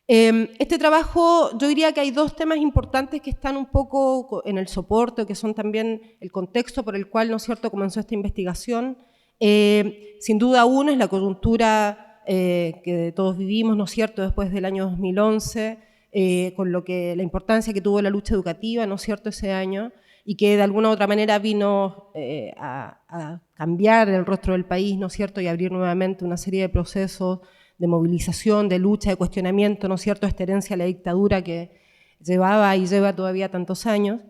Este trabajo, yo diría que hay dos temas importantes que están un poco en el soporte, que son también el contexto por el cual, ¿no es cierto?, comenzó esta investigación. Sin duda uno es la coyuntura que todos vivimos, ¿no es cierto?, después del año 2011, con la importancia que tuvo la lucha educativa, ¿no es cierto?, ese año, y que de alguna u otra manera vino a cambiar el rostro del país, ¿no es cierto?, y abrir nuevamente una serie de procesos de movilización, de lucha, de cuestionamiento, ¿no es cierto?, esta herencia a la dictadura que llevaba y lleva todavía tantos años.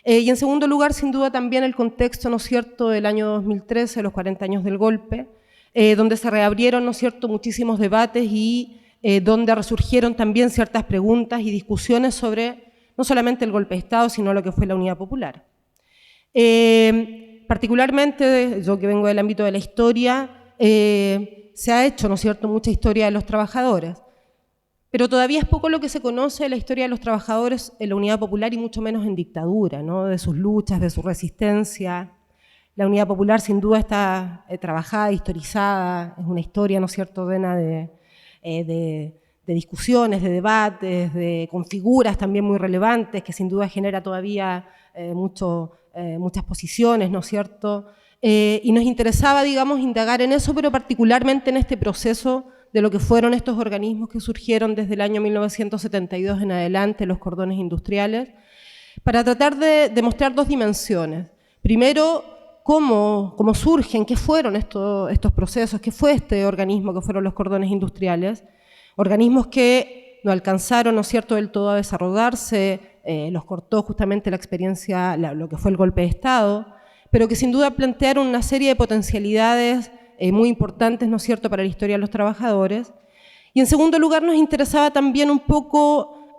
Y en segundo lugar, sin duda, también el contexto, ¿no es cierto?, del año 2013, los 40 años del golpe, donde se reabrieron, ¿no es cierto?, muchísimos debates y donde resurgieron también ciertas preguntas y discusiones sobre no solamente el golpe de Estado, sino lo que fue la Unidad Popular. Particularmente, yo que vengo del ámbito de la historia, se ha hecho, ¿no es cierto?, mucha historia de los trabajadores, pero todavía es poco lo que se conoce de la historia de los trabajadores en la Unidad Popular y mucho menos en dictadura, ¿no?, de sus luchas, de su resistencia. La Unidad Popular sin duda está trabajada, historizada, es una historia, ¿no es cierto?, llena de discusiones, de debates, con figuras también muy relevantes, que sin duda genera todavía muchas posiciones, ¿no es cierto?, y nos interesaba, digamos, indagar en eso, pero particularmente en este proceso de lo que fueron estos organismos que surgieron desde el año 1972 en adelante, los cordones industriales, para tratar de demostrar dos dimensiones. Primero, cómo surgen, qué fueron estos procesos, qué fue este organismo que fueron los cordones industriales, organismos que no alcanzaron, ¿no es cierto?, del todo a desarrollarse, los cortó justamente la experiencia, lo que fue el golpe de Estado, pero que sin duda plantearon una serie de potencialidades muy importantes, ¿no es cierto?, para la historia de los trabajadores. Y en segundo lugar nos interesaba también un poco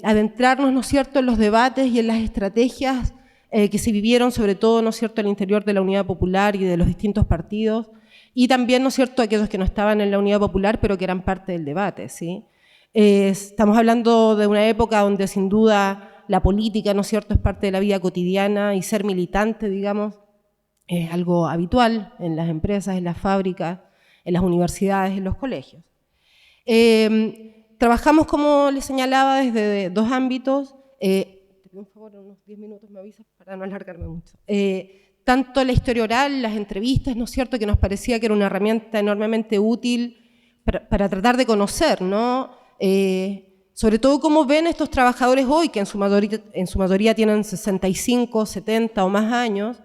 adentrarnos, ¿no es cierto?, en los debates y en las estrategias que se vivieron, sobre todo, ¿no es cierto?, al interior de la Unidad Popular y de los distintos partidos, y también, ¿no es cierto?, aquellos que no estaban en la Unidad Popular, pero que eran parte del debate, ¿sí? Estamos hablando de una época donde sin duda la política, ¿no es cierto?, es parte de la vida cotidiana y ser militante, digamos, es algo habitual en las empresas, en las fábricas, en las universidades, en los colegios. Trabajamos, como les señalaba, desde dos ámbitos. Te pido un favor, unos 10 minutos me avisas para no alargarme mucho. Tanto la historia oral, las entrevistas, ¿no es cierto?, que nos parecía que era una herramienta enormemente útil para tratar de conocer, ¿no?, sobre todo cómo ven estos trabajadores hoy, que en su mayoría tienen 65, 70 o más años,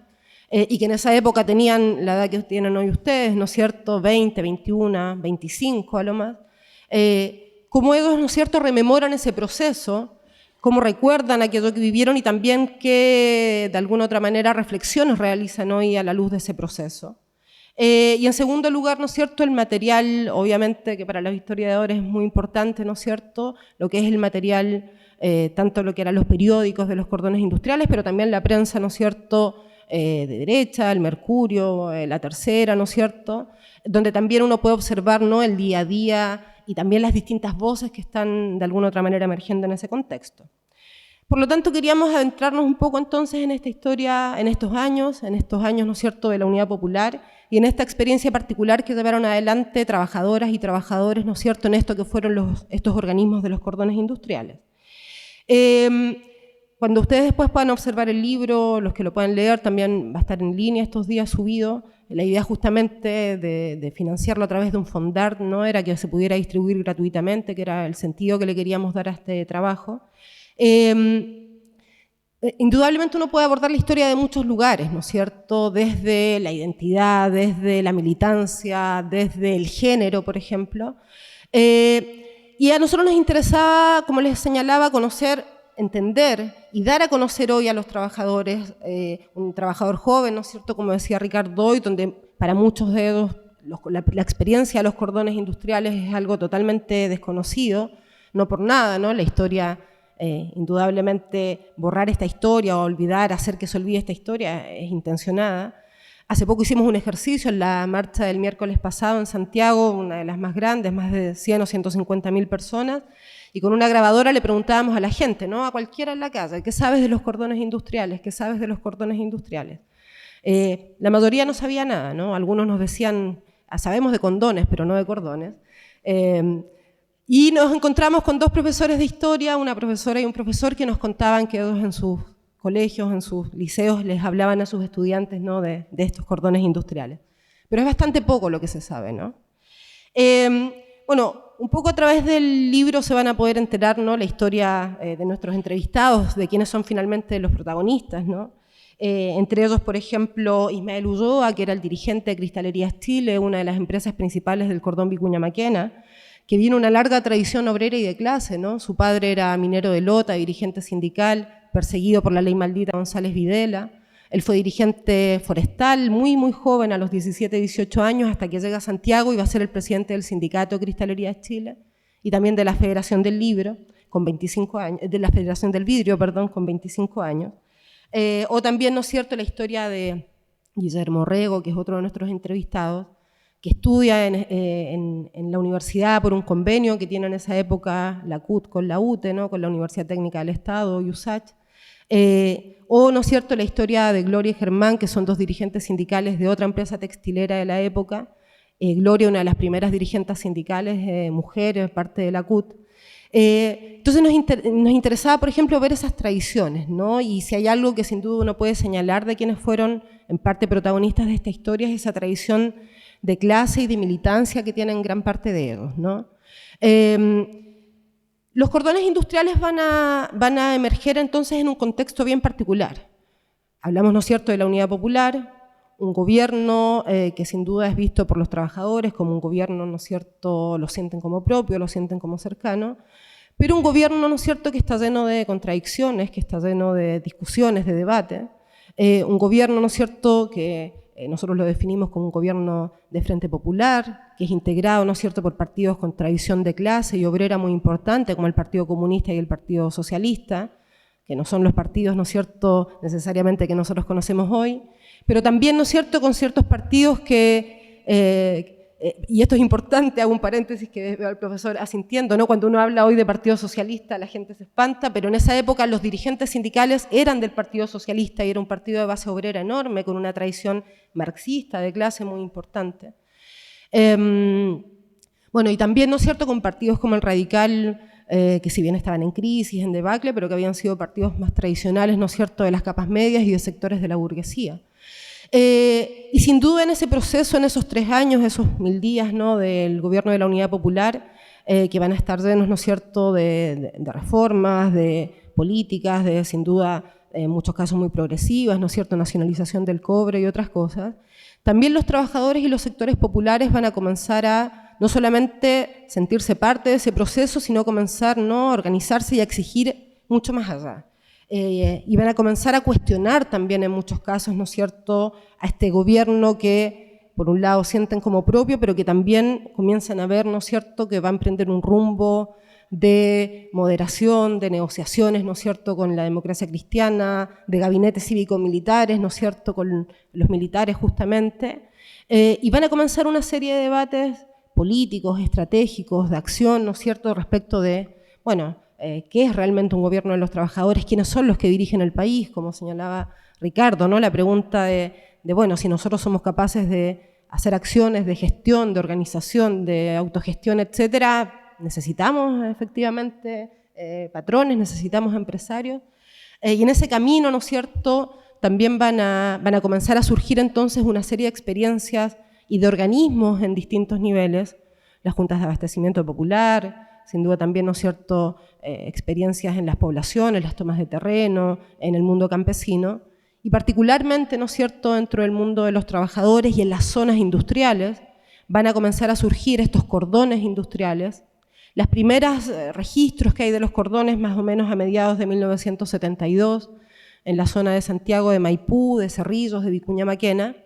y que en esa época tenían la edad que tienen hoy ustedes, ¿no es cierto?, 20, 21, 25 a lo más, cómo ellos, ¿no es cierto?, rememoran ese proceso, cómo recuerdan aquello que vivieron y también qué, de alguna u otra manera, reflexiones realizan hoy a la luz de ese proceso. Y en segundo lugar, ¿no es cierto?, el material, obviamente que para los historiadores es muy importante, ¿no es cierto?, lo que es el material, tanto lo que eran los periódicos de los cordones industriales, pero también la prensa, ¿no es cierto?, de derecha, el Mercurio, la Tercera, ¿no es cierto?, donde también uno puede observar, ¿no?, el día a día y también las distintas voces que están de alguna u otra manera emergiendo en ese contexto. Por lo tanto, queríamos adentrarnos un poco entonces en esta historia, en estos años, ¿no es cierto?, de la Unidad Popular y en esta experiencia particular que llevaron adelante trabajadoras y trabajadores, ¿no es cierto?, en esto que fueron estos organismos de los cordones industriales. Cuando ustedes después puedan observar el libro, los que lo puedan leer, también va a estar en línea estos días subido. La idea justamente de financiarlo a través de un fondar, ¿no?, era que se pudiera distribuir gratuitamente, que era el sentido que le queríamos dar a este trabajo. Indudablemente uno puede abordar la historia de muchos lugares, ¿no es cierto?, desde la identidad, desde la militancia, desde el género, por ejemplo. Y a nosotros nos interesaba, como les señalaba, conocer, entender y dar a conocer hoy a los trabajadores, un trabajador joven, ¿no es cierto?, como decía Ricardo hoy, donde para muchos de ellos la experiencia de los cordones industriales es algo totalmente desconocido, no por nada, ¿no?, la historia, indudablemente borrar esta historia o olvidar, hacer que se olvide esta historia es intencionada. Hace poco hicimos un ejercicio en la marcha del miércoles pasado en Santiago, una de las más grandes, más de 100 o 150.000 personas, y con una grabadora le preguntábamos a la gente, ¿no?, a cualquiera en la calle, ¿qué sabes de los cordones industriales? ¿Qué sabes de los cordones industriales? La mayoría no sabía nada, ¿no? Algunos nos decían, sabemos de condones, pero no de cordones. Y nos encontramos con dos profesores de historia, una profesora y un profesor, que nos contaban que ellos en sus colegios, en sus liceos, les hablaban a sus estudiantes, ¿no?, de estos cordones industriales. Pero es bastante poco lo que se sabe, ¿no? Bueno, un poco a través del libro se van a poder enterar, ¿no?, la historia de nuestros entrevistados, de quiénes son finalmente los protagonistas, ¿no? Entre ellos, por ejemplo, Ismael Ulloa, que era el dirigente de Cristalerías Chile, una de las empresas principales del cordón Vicuña Maquena, que viene una larga tradición obrera y de clase, ¿no? Su padre era minero de Lota, dirigente sindical, perseguido por la ley maldita González Videla. Él fue dirigente forestal muy, muy joven, a los 17, 18 años, hasta que llega a Santiago y va a ser el presidente del sindicato Cristalerías Chile y también de la Federación del Libro, con 25 años, de la Federación del Vidrio, perdón, con 25 años. O también, ¿no es cierto?, la historia de Guillermo Rego, que es otro de nuestros entrevistados, que estudia en la universidad por un convenio que tiene en esa época la CUT con la UTE, ¿no?, con la Universidad Técnica del Estado, USACH. O, ¿no es cierto?, la historia de Gloria y Germán, que son dos dirigentes sindicales de otra empresa textilera de la época. Gloria, una de las primeras dirigentes sindicales, mujeres, parte de la CUT. Entonces nos interesaba, por ejemplo, ver esas tradiciones, ¿no? Y si hay algo que sin duda uno puede señalar de quienes fueron en parte protagonistas de esta historia, es esa tradición de clase y de militancia que tienen gran parte de ellos, ¿no? Los cordones industriales van a emerger entonces en un contexto bien particular. Hablamos, ¿no es cierto?, de la Unidad Popular, un gobierno que sin duda es visto por los trabajadores como un gobierno, ¿no es cierto?, lo sienten como propio, lo sienten como cercano, pero un gobierno, ¿no es cierto?, que está lleno de contradicciones, que está lleno de discusiones, de debate, un gobierno, ¿no es cierto?, que nosotros lo definimos como un gobierno de Frente Popular, que es integrado, ¿no es cierto?, por partidos con tradición de clase y obrera muy importante, como el Partido Comunista y el Partido Socialista, que no son los partidos, ¿no es cierto?, necesariamente que nosotros conocemos hoy, pero también, ¿no es cierto?, con ciertos partidos que, y esto es importante, hago un paréntesis que veo al profesor asintiendo, ¿no?, cuando uno habla hoy de Partido Socialista la gente se espanta, pero en esa época los dirigentes sindicales eran del Partido Socialista y era un partido de base obrera enorme, con una tradición marxista de clase muy importante. Bueno, y también, ¿no es cierto?, con partidos como el Radical, que si bien estaban en crisis, en debacle, pero que habían sido partidos más tradicionales, ¿no es cierto?, de las capas medias y de sectores de la burguesía. Y sin duda en ese proceso, en esos 3 años, esos 1000 días, ¿no?, del gobierno de la Unidad Popular, que van a estar llenos, ¿no es cierto?, de reformas, de políticas, de sin duda en muchos casos muy progresivas, ¿no es cierto?, nacionalización del cobre y otras cosas, también los trabajadores y los sectores populares van a comenzar a no solamente sentirse parte de ese proceso, sino comenzar, ¿no?, a organizarse y a exigir mucho más allá. Y van a comenzar a cuestionar también en muchos casos, ¿no es cierto?, a este gobierno que por un lado sienten como propio, pero que también comienzan a ver, ¿no es cierto?, que va a emprender un rumbo de moderación, de negociaciones, ¿no es cierto?, con la democracia cristiana, de gabinetes cívico-militares, ¿no es cierto?, con los militares justamente, y van a comenzar una serie de debates políticos, estratégicos, de acción, ¿no es cierto?, respecto de, bueno, qué es realmente un gobierno de los trabajadores, quiénes son los que dirigen el país, como señalaba Ricardo, ¿no?, la pregunta de bueno, si nosotros somos capaces de hacer acciones de gestión, de organización, de autogestión, etcétera, necesitamos efectivamente patrones, necesitamos empresarios, y en ese camino, ¿no es cierto?, también van a comenzar a surgir entonces una serie de experiencias y de organismos en distintos niveles, las juntas de abastecimiento popular, sin duda también, ¿no es cierto?, experiencias en las poblaciones, las tomas de terreno, en el mundo campesino, y particularmente, ¿no es cierto?, dentro del mundo de los trabajadores y en las zonas industriales, van a comenzar a surgir estos cordones industriales. Las primeras registros que hay de los cordones, más o menos a mediados de 1972, en la zona de Santiago de Maipú, de Cerrillos, de Vicuña Maquena,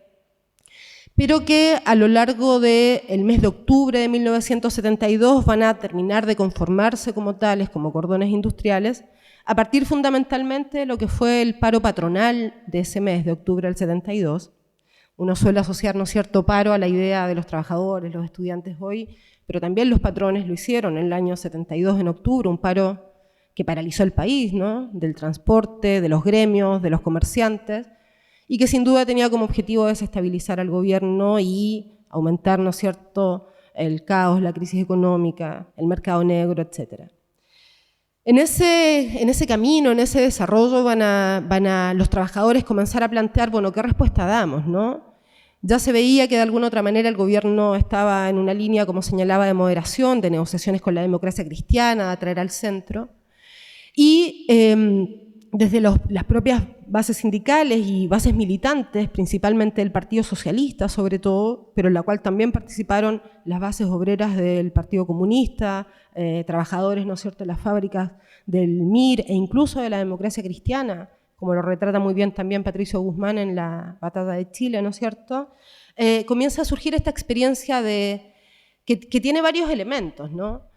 pero que a lo largo del mes de octubre de 1972 van a terminar de conformarse como tales, como cordones industriales, a partir fundamentalmente de lo que fue el paro patronal de ese mes de octubre del 72. Uno suele asociar, ¿no es cierto?, paro a la idea de los trabajadores, los estudiantes hoy, pero también los patrones lo hicieron en el año 72, en octubre, un paro que paralizó el país, ¿no?, del transporte, de los gremios, de los comerciantes, y que sin duda tenía como objetivo desestabilizar al gobierno y aumentar, ¿no es cierto?, el caos, la crisis económica, el mercado negro, etc. En ese camino, en ese desarrollo, van a los trabajadores comenzar a plantear, bueno, ¿qué respuesta damos, no? Ya se veía que de alguna otra manera el gobierno estaba en una línea, como señalaba, de moderación, de negociaciones con la democracia cristiana, de atraer al centro. Y desde las propias bases sindicales y bases militantes, principalmente del Partido Socialista sobre todo, pero en la cual también participaron las bases obreras del Partido Comunista, trabajadores, ¿no es cierto?, de las fábricas del MIR e incluso de la democracia cristiana, como lo retrata muy bien también Patricio Guzmán en la Batalla de Chile, ¿no es cierto?, comienza a surgir esta experiencia que tiene varios elementos, ¿no?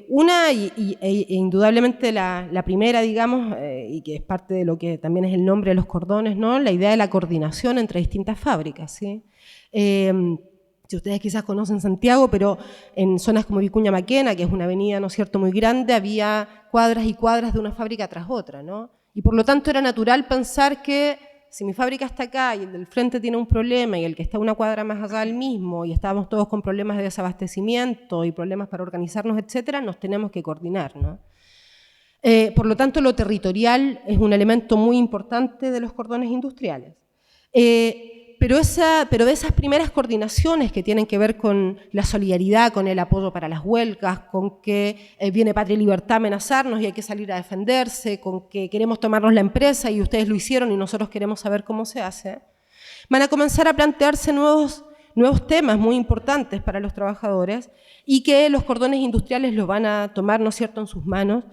Una, indudablemente la primera, digamos, y que es parte de lo que también es el nombre de los cordones, ¿no?, la idea de la coordinación entre distintas fábricas, ¿sí? Si ustedes quizás conocen Santiago, pero en zonas como Vicuña Maquena, que es una avenida, ¿no es cierto?, muy grande, había cuadras y cuadras de una fábrica tras otra, ¿no? Y por lo tanto era natural pensar que si mi fábrica está acá y el del frente tiene un problema y el que está una cuadra más allá del mismo y estábamos todos con problemas de desabastecimiento y problemas para organizarnos, etcétera, nos tenemos que coordinar, ¿no? Por lo tanto, lo territorial es un elemento muy importante de los cordones industriales. Pero de esas primeras coordinaciones que tienen que ver con la solidaridad, con el apoyo para las huelgas, con que viene Patria y Libertad a amenazarnos y hay que salir a defenderse, con que queremos tomarnos la empresa y ustedes lo hicieron y nosotros queremos saber cómo se hace, van a comenzar a plantearse nuevos temas muy importantes para los trabajadores y que los cordones industriales los van a tomar, ¿no es cierto?, en sus manos,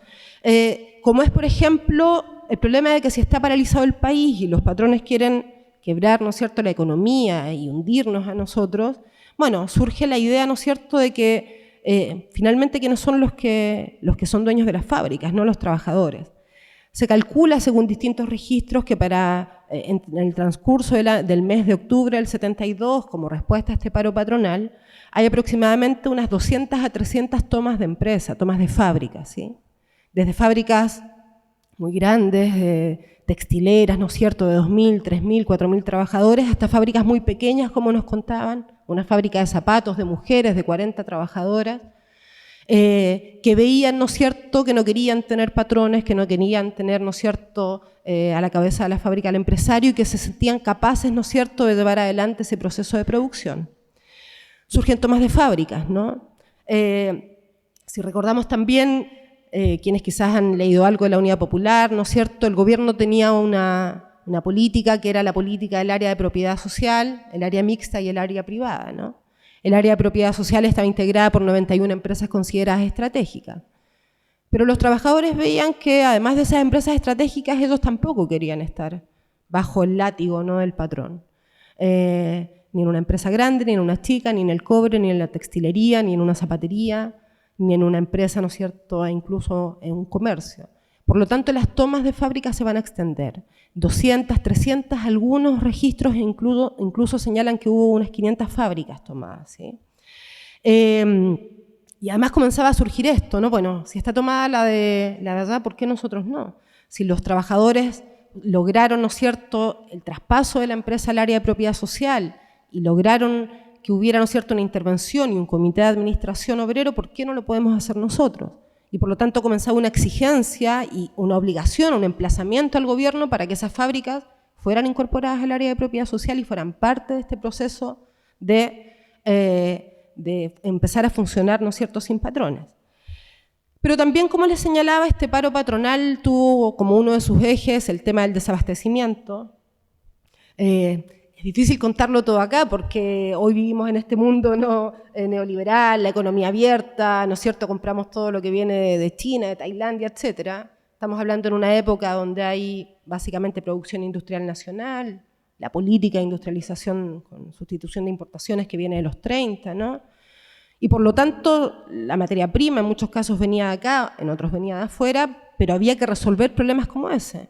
como es, por ejemplo, el problema de que si está paralizado el país y los patrones quieren quebrar, ¿no es cierto?, la economía y hundirnos a nosotros, bueno, surge la idea, ¿no es cierto?, de que finalmente ¿quiénes son los que son dueños de las fábricas? No los trabajadores. Se calcula, según distintos registros, que en el transcurso del mes de octubre del 72, como respuesta a este paro patronal, hay aproximadamente unas 200 a 300 tomas de empresa, tomas de fábricas, ¿sí? Desde fábricas muy grandes, textileras, ¿no es cierto?, de 2.000, 3.000, 4.000 trabajadores, hasta fábricas muy pequeñas, como nos contaban, una fábrica de zapatos de mujeres de 40 trabajadoras, que veían, ¿no es cierto?, que no querían tener patrones, que no querían tener, ¿no es cierto?, a la cabeza de la fábrica al empresario y que se sentían capaces, ¿no es cierto?, de llevar adelante ese proceso de producción. Surgen tomas de fábricas, ¿no? Si recordamos también, quienes quizás han leído algo de la Unidad Popular, ¿no es cierto?, el gobierno tenía una política que era la política del área de propiedad social, el área mixta y el área privada, ¿no? El área de propiedad social estaba integrada por 91 empresas consideradas estratégicas. Pero los trabajadores veían que, además de esas empresas estratégicas, ellos tampoco querían estar bajo el látigo, ¿no?, del patrón. Ni en una empresa grande, ni en una chica, ni en el cobre, ni en la textilería, ni en una zapatería, ni en una empresa, ¿no es cierto?, e incluso en un comercio. Por lo tanto, las tomas de fábricas se van a extender. 200, 300, algunos registros incluso señalan que hubo unas 500 fábricas tomadas, ¿sí? Y además comenzaba a surgir esto, ¿no? Bueno, si está tomada la de allá, ¿por qué nosotros no? Si los trabajadores lograron, ¿no es cierto?, el traspaso de la empresa al área de propiedad social y lograron que hubiera, ¿no es cierto?, una intervención y un comité de administración obrero, ¿por qué no lo podemos hacer nosotros? Y por lo tanto comenzaba una exigencia y una obligación, un emplazamiento al gobierno para que esas fábricas fueran incorporadas al área de propiedad social y fueran parte de este proceso de empezar a funcionar, ¿no es cierto?, sin patrones. Pero también, como les señalaba, este paro patronal tuvo como uno de sus ejes el tema del desabastecimiento. Es difícil contarlo todo acá porque hoy vivimos en este mundo, ¿no?, neoliberal, la economía abierta, ¿no es cierto?, compramos todo lo que viene de China, de Tailandia, etc. Estamos hablando en una época donde hay básicamente producción industrial nacional, la política de industrialización con sustitución de importaciones que viene de los 30, ¿no? Y por lo tanto, la materia prima en muchos casos venía de acá, en otros venía de afuera, pero había que resolver problemas como ese.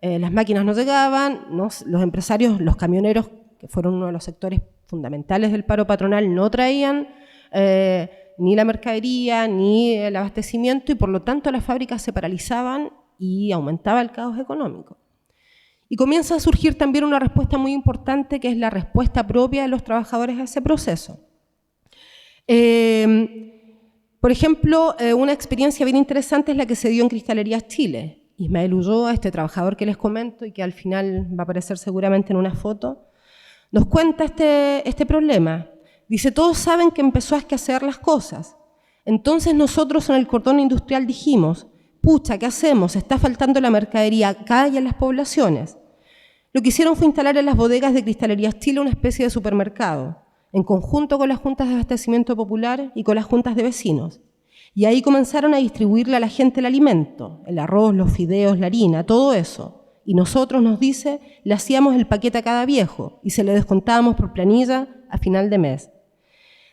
Las máquinas no llegaban, los empresarios, los camioneros, que fueron uno de los sectores fundamentales del paro patronal, no traían ni la mercadería, ni el abastecimiento, y por lo tanto las fábricas se paralizaban y aumentaba el caos económico. Y comienza a surgir también una respuesta muy importante, que es la respuesta propia de los trabajadores a ese proceso. Por ejemplo, una experiencia bien interesante es la que se dio en Cristalerías Chile. Ismael Ulloa, este trabajador que les comento y que al final va a aparecer seguramente en una foto, nos cuenta este problema. Dice, todos saben que empezó a escasear las cosas. Entonces nosotros en el cordón industrial dijimos, pucha, ¿qué hacemos? Está faltando la mercadería acá y en las poblaciones. Lo que hicieron fue instalar en las bodegas de Cristalerías Chile una especie de supermercado, en conjunto con las juntas de abastecimiento popular y con las juntas de vecinos. Y ahí comenzaron a distribuirle a la gente el alimento, el arroz, los fideos, la harina, todo eso. Y nosotros, nos dice, le hacíamos el paquete a cada viejo y se le descontábamos por planilla a final de mes.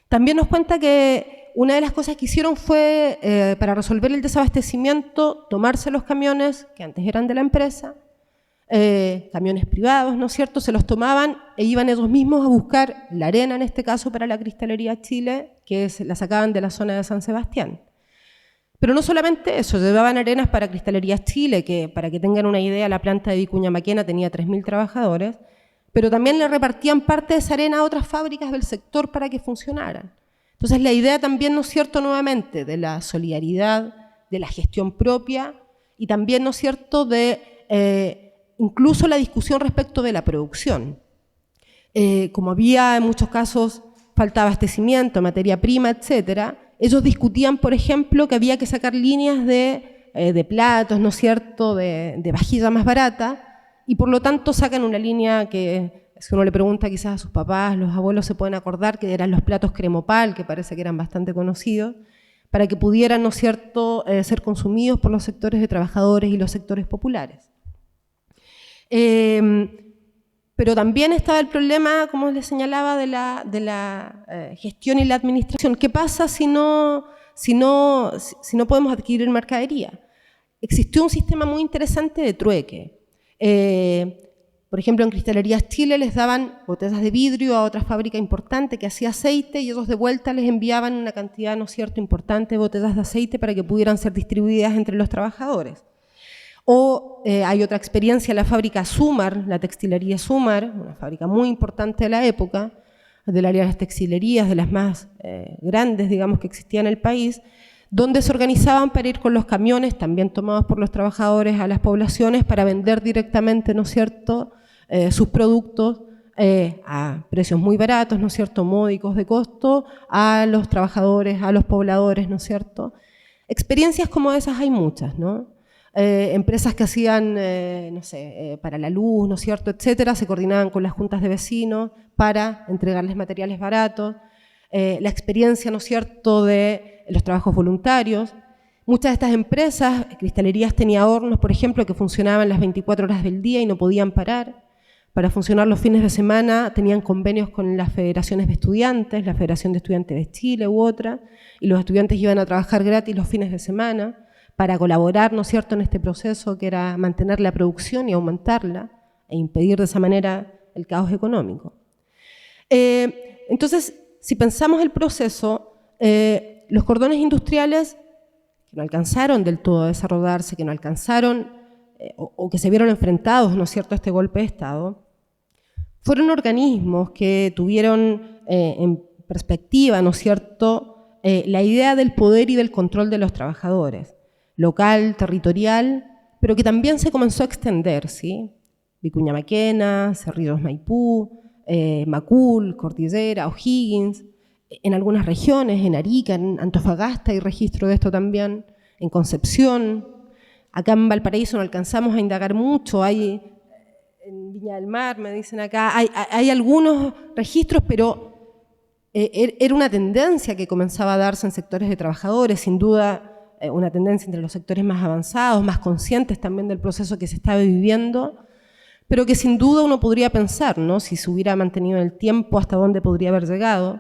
También nos cuenta que una de las cosas que hicieron fue, para resolver el desabastecimiento, tomarse los camiones, que antes eran de la empresa, camiones privados, ¿no es cierto?, se los tomaban e iban ellos mismos a buscar la arena, en este caso para la Cristalería Chile, que la sacaban de la zona de San Sebastián. Pero no solamente eso, llevaban arenas para Cristalerías Chile, que para que tengan una idea, la planta de Vicuña Maquena tenía 3.000 trabajadores, pero también le repartían parte de esa arena a otras fábricas del sector para que funcionaran. Entonces la idea también, ¿no es cierto?, nuevamente, de la solidaridad, de la gestión propia y también, ¿no es cierto?, de incluso la discusión respecto de la producción. Como había en muchos casos falta de abastecimiento, materia prima, etcétera, ellos discutían, por ejemplo, que había que sacar líneas de platos, ¿no es cierto?, de vajilla más barata, y por lo tanto sacan una línea que, si uno le pregunta quizás a sus papás, los abuelos se pueden acordar que eran los platos Cremopal, que parece que eran bastante conocidos, para que pudieran, ¿no es cierto?, ser consumidos por los sectores de trabajadores y los sectores populares. Pero también estaba el problema, como les señalaba, de la gestión y la administración. ¿Qué pasa si no podemos adquirir mercadería? Existió un sistema muy interesante de trueque. Por ejemplo, en Cristalerías Chile les daban botellas de vidrio a otra fábrica importante que hacía aceite y ellos de vuelta les enviaban una cantidad, ¿no es cierto?, importante de botellas de aceite para que pudieran ser distribuidas entre los trabajadores. O hay otra experiencia, la fábrica Sumar, la textilería Sumar, una fábrica muy importante de la época, del área de las textilerías, de las más grandes, digamos, que existían en el país, donde se organizaban para ir con los camiones, también tomados por los trabajadores, a las poblaciones para vender directamente, ¿no es cierto?, sus productos a precios muy baratos, ¿no es cierto?, módicos de costo, a los trabajadores, a los pobladores, ¿no es cierto? Experiencias como esas hay muchas, ¿no? Empresas que hacían, no sé, para la luz, ¿no es cierto?, etcétera, se coordinaban con las juntas de vecinos para entregarles materiales baratos. La experiencia, ¿no es cierto?, de los trabajos voluntarios. Muchas de estas empresas, Cristalerías tenía hornos, por ejemplo, que funcionaban las 24 horas del día y no podían parar. Para funcionar los fines de semana tenían convenios con las federaciones de estudiantes, la Federación de Estudiantes de Chile u otra, y los estudiantes iban a trabajar gratis los fines de semana para colaborar, ¿no es cierto?, en este proceso que era mantener la producción y aumentarla e impedir de esa manera el caos económico. Entonces, si pensamos el proceso, los cordones industriales que no alcanzaron del todo a desarrollarse, que no alcanzaron o que se vieron enfrentados, ¿no es cierto?, a este golpe de Estado, fueron organismos que tuvieron en perspectiva, ¿no es cierto?, la idea del poder y del control de los trabajadores, local, territorial, pero que también se comenzó a extender, ¿sí? Vicuña Maquena, Cerrillos Maipú, Macul, Cordillera, O'Higgins, en algunas regiones, en Arica, en Antofagasta hay registro de esto también, en Concepción. Acá en Valparaíso no alcanzamos a indagar mucho, hay en Viña del Mar, me dicen acá, hay algunos registros, pero era una tendencia que comenzaba a darse en sectores de trabajadores, sin duda una tendencia entre los sectores más avanzados, más conscientes también del proceso que se estaba viviendo, pero que sin duda uno podría pensar, ¿no?, si se hubiera mantenido en el tiempo, hasta dónde podría haber llegado,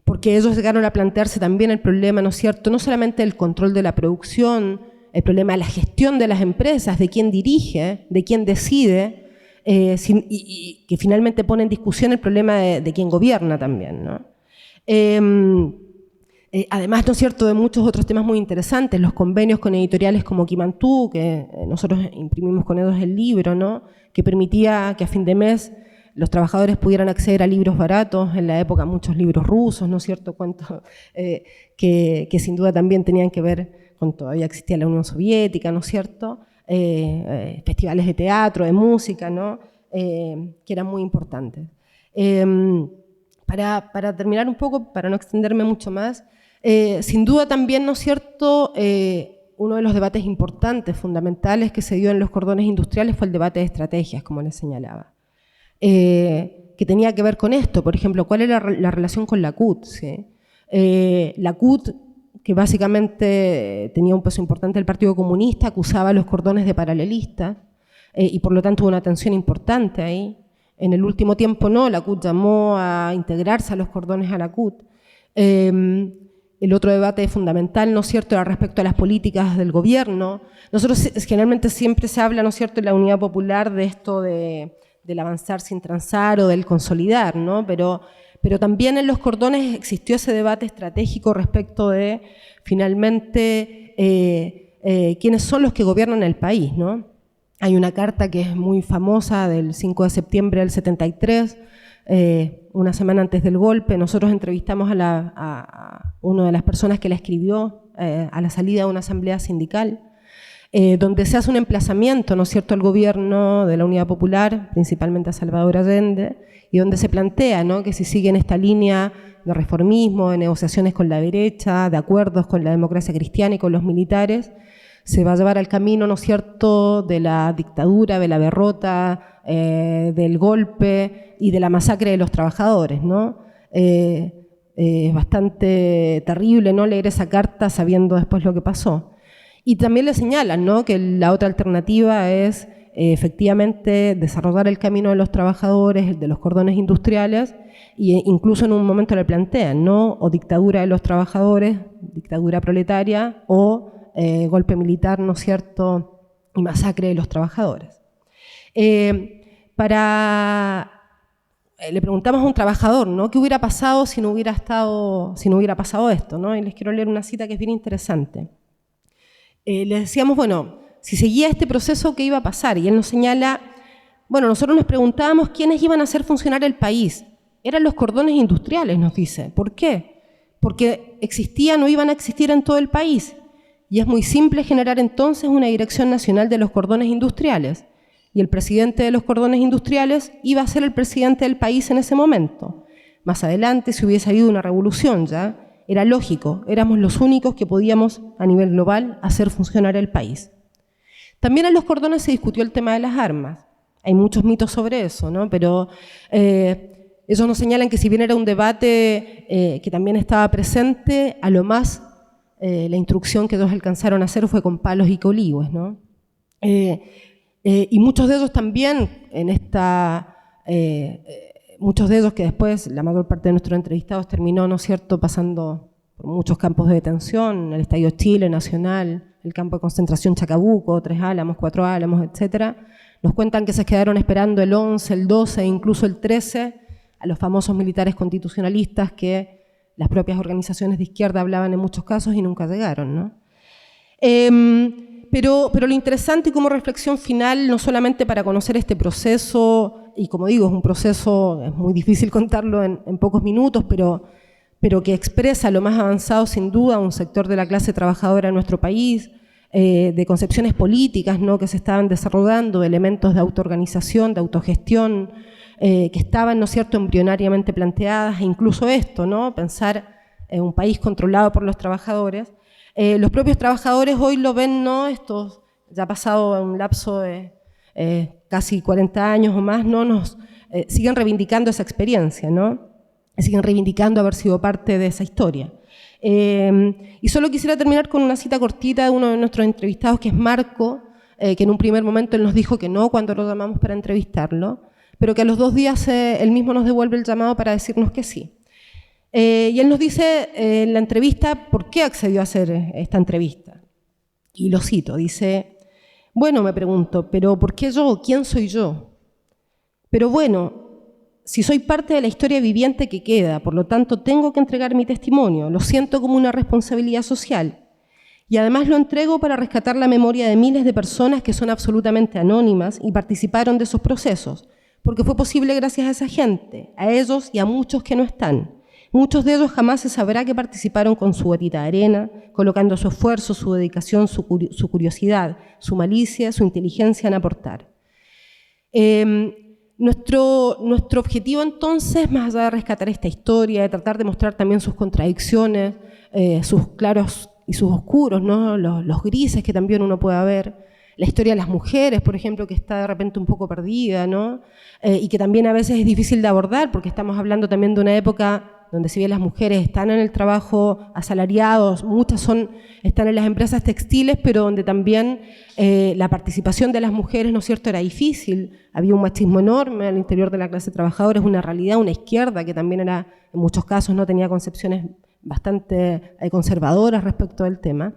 porque ellos llegaron a plantearse también el problema, ¿no es cierto?, no solamente el control de la producción, el problema de la gestión de las empresas, de quién dirige, de quién decide, y que finalmente pone en discusión el problema de quién gobierna también, ¿no? Además, ¿no es cierto?, de muchos otros temas muy interesantes, los convenios con editoriales como Quimantú, que nosotros imprimimos con ellos el libro, ¿no?, que permitía que a fin de mes los trabajadores pudieran acceder a libros baratos, en la época muchos libros rusos, ¿no es cierto?, cuentos que sin duda también tenían que ver con todavía existía la Unión Soviética, ¿no es cierto?, festivales de teatro, de música, ¿no?, que eran muy importantes. Para terminar un poco, para no extenderme mucho más, sin duda también, ¿no es cierto?, uno de los debates importantes, fundamentales que se dio en los cordones industriales fue el debate de estrategias, como les señalaba, que tenía que ver con esto, por ejemplo, cuál era la relación con la CUT, ¿sí? La CUT, que básicamente tenía un peso importante del Partido Comunista, acusaba a los cordones de paralelistas, y por lo tanto hubo una tensión importante ahí. En el último tiempo no, la CUT llamó a integrarse a los cordones a la CUT. El otro debate fundamental, ¿no es cierto?, era respecto a las políticas del gobierno. Nosotros generalmente siempre se habla, ¿no es cierto?, en la Unidad Popular de esto del avanzar sin transar o del consolidar, ¿no? Pero también en los cordones existió ese debate estratégico respecto de, finalmente, quiénes son los que gobiernan el país, ¿no? Hay una carta que es muy famosa del 5 de septiembre del 73, una semana antes del golpe. Nosotros entrevistamos a una de las personas que la escribió a la salida de una asamblea sindical, donde se hace un emplazamiento, ¿no es cierto?, al gobierno de la Unidad Popular, principalmente a Salvador Allende, y donde se plantea, ¿no?, que si siguen esta línea de reformismo, de negociaciones con la derecha, de acuerdos con la democracia cristiana y con los militares, se va a llevar al camino, ¿no es cierto?, de la dictadura, de la derrota, del golpe y de la masacre de los trabajadores, ¿no? Es bastante terrible, ¿no?, leer esa carta sabiendo después lo que pasó. Y también le señalan, ¿no?, que la otra alternativa es efectivamente desarrollar el camino de los trabajadores, el de los cordones industriales, e incluso en un momento le plantean, ¿no?, o dictadura de los trabajadores, dictadura proletaria, o golpe militar, ¿no es cierto?, y masacre de los trabajadores. Le preguntamos a un trabajador, ¿no?, qué hubiera pasado si no hubiera pasado esto, ¿no? Y les quiero leer una cita que es bien interesante. Le decíamos, bueno, si seguía este proceso, ¿qué iba a pasar? Y él nos señala, bueno, nosotros nos preguntábamos quiénes iban a hacer funcionar el país. Eran los cordones industriales, nos dice. ¿Por qué? Porque existían o iban a existir en todo el país. Y es muy simple generar entonces una dirección nacional de los cordones industriales. Y el presidente de los cordones industriales iba a ser el presidente del país en ese momento. Más adelante, si hubiese habido una revolución ya, era lógico, éramos los únicos que podíamos, a nivel global, hacer funcionar el país. También en los cordones se discutió el tema de las armas. Hay muchos mitos sobre eso, ¿no? Pero ellos nos señalan que si bien era un debate que también estaba presente, a lo más la instrucción que ellos alcanzaron a hacer fue con palos y coligües, ¿no? Y muchos de ellos también muchos de ellos que después, la mayor parte de nuestros entrevistados terminó, ¿no es cierto?, pasando por muchos campos de detención, el Estadio Chile, Nacional, el campo de concentración Chacabuco, 3 Álamos, 4 Álamos, etc. Nos cuentan que se quedaron esperando el 11, el 12 e incluso el 13 a los famosos militares constitucionalistas que las propias organizaciones de izquierda hablaban en muchos casos y nunca llegaron, ¿no? Pero lo interesante y como reflexión final, no solamente para conocer este proceso, y como digo, es un proceso, es muy difícil contarlo en pocos minutos, pero que expresa lo más avanzado sin duda un sector de la clase trabajadora en nuestro país, de concepciones políticas, ¿no?, que se estaban desarrollando, de elementos de autoorganización, de autogestión, que estaban, ¿no es cierto?, embrionariamente planteadas, e incluso esto, ¿no?, pensar en un país controlado por los trabajadores. Los propios trabajadores hoy lo ven, ¿no?, estos, ya ha pasado un lapso de casi 40 años o más, ¿no?, siguen reivindicando esa experiencia, ¿no?, siguen reivindicando haber sido parte de esa historia. Y solo quisiera terminar con una cita cortita de uno de nuestros entrevistados, que es Marco, que en un primer momento él nos dijo que no cuando lo llamamos para entrevistarlo, pero que a los 2 días él mismo nos devuelve el llamado para decirnos que sí. Y él nos dice en la entrevista por qué accedió a hacer esta entrevista. Y lo cito, dice, bueno, me pregunto, ¿pero por qué yo? ¿Quién soy yo? Pero bueno, si soy parte de la historia viviente que queda, por lo tanto tengo que entregar mi testimonio, lo siento como una responsabilidad social. Y además lo entrego para rescatar la memoria de miles de personas que son absolutamente anónimas y participaron de esos procesos, porque fue posible gracias a esa gente, a ellos y a muchos que no están. Muchos de ellos jamás se sabrá que participaron con su gotita de arena, colocando su esfuerzo, su dedicación, su curiosidad, su malicia, su inteligencia en aportar. Nuestro objetivo entonces, más allá de rescatar esta historia, de tratar de mostrar también sus contradicciones, sus claros y sus oscuros, ¿no? Los grises que también uno puede ver, la historia de las mujeres, por ejemplo, que está de repente un poco perdida, ¿no? Y que también a veces es difícil de abordar, porque estamos hablando también de una época donde si bien las mujeres están en el trabajo asalariados, muchas están en las empresas textiles, pero donde también la participación de las mujeres, ¿no es cierto?, era difícil. Había un machismo enorme al interior de la clase trabajadora, es una realidad, una izquierda que también era, en muchos casos, no tenía concepciones bastante conservadoras respecto al tema.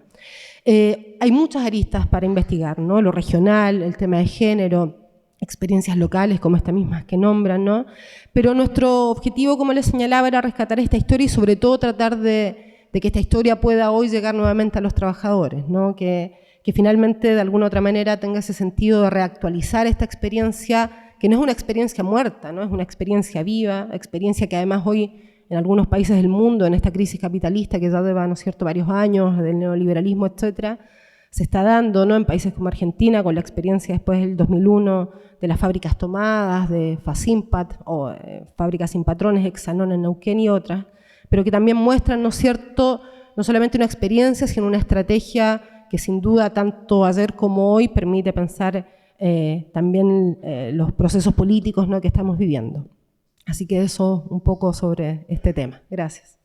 Hay muchas aristas para investigar, ¿no? Lo regional, el tema de género, experiencias locales como estas mismas que nombran, ¿no? Pero nuestro objetivo, como les señalaba, era rescatar esta historia y sobre todo tratar de que esta historia pueda hoy llegar nuevamente a los trabajadores, ¿no? Que finalmente de alguna otra manera tenga ese sentido de reactualizar esta experiencia, que no es una experiencia muerta, ¿no? Es una experiencia viva, experiencia que además hoy en algunos países del mundo, en esta crisis capitalista que ya lleva, ¿no es cierto?, varios años del neoliberalismo, etcétera, se está dando, ¿no?, en países como Argentina, con la experiencia después del 2001 de las fábricas tomadas, de Facimpat o fábricas sin patrones, Hexanon en Neuquén y otras, pero que también muestran, ¿no es cierto?, no solamente una experiencia, sino una estrategia que sin duda tanto ayer como hoy permite pensar también los procesos políticos, ¿no?, que estamos viviendo. Así que eso un poco sobre este tema. Gracias.